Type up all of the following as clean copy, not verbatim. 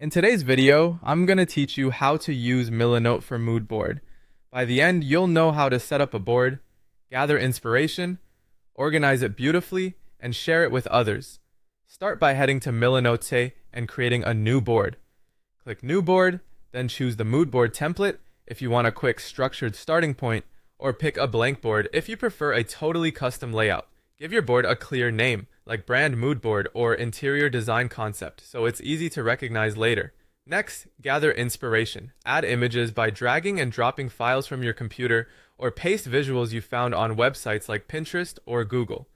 In today's video, I'm going to teach you how to use Milanote for mood board. By the end, you'll know how to set up a board, gather inspiration, organize it beautifully, and share it with others. Start by heading to Milanote and creating a new board. Click New Board, then choose the mood board template if you want a quick structured starting point, or pick a blank board if you prefer a totally custom layout. Give your board a clear name, like brand mood board or interior design concept, so it's easy to recognize later. Next, gather inspiration. Add images by dragging and dropping files from your computer, or paste visuals you found on websites like Pinterest or Google.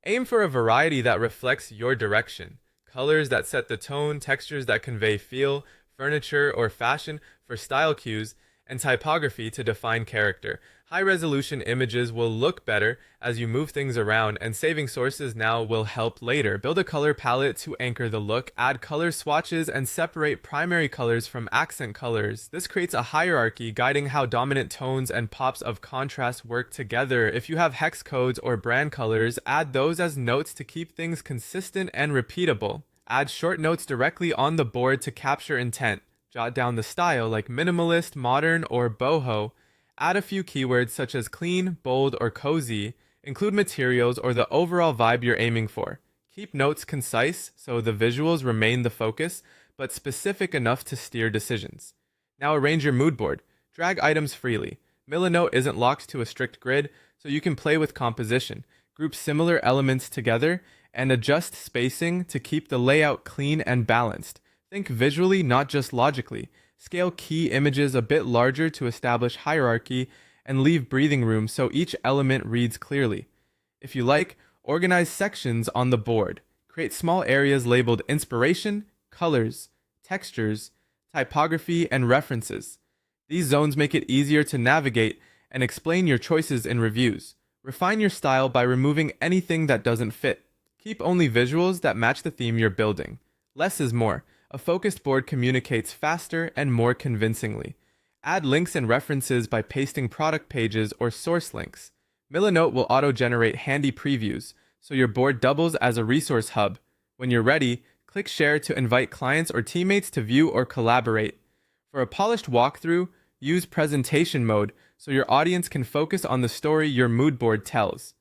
Aim for a variety that reflects your direction. Colors that set the tone, textures that convey feel, furniture or fashion for style cues, and typography to define character. High-resolution images will look better as you move things around, and saving sources now will help later. Build a color palette to anchor the look, add color swatches, and separate primary colors from accent colors. This creates a hierarchy guiding how dominant tones and pops of contrast work together. If you have hex codes or brand colors, add those as notes to keep things consistent and repeatable. Add short notes directly on the board to capture intent. Jot down the style like minimalist, modern, or boho. Add a few keywords such as clean, bold, or cozy. Include materials or the overall vibe you're aiming for. Keep notes concise so the visuals remain the focus, but specific enough to steer decisions. Now arrange your mood board. Drag items freely. Milanote isn't locked to a strict grid, so you can play with composition. Group similar elements together and adjust spacing to keep the layout clean and balanced. Think visually, not just logically. Scale key images a bit larger to establish hierarchy and leave breathing room so each element reads clearly. If you like, organize sections on the board. Create small areas labeled inspiration, colors, textures, typography, and references. These zones make it easier to navigate and explain your choices in reviews. Refine your style by removing anything that doesn't fit. Keep only visuals that match the theme you're building. Less is more. A focused board communicates faster and more convincingly. Add links and references by pasting product pages or source links. Milanote will auto-generate handy previews, so your board doubles as a resource hub. When you're ready, click Share to invite clients or teammates to view or collaborate. For a polished walkthrough, use presentation mode so your audience can focus on the story your mood board tells.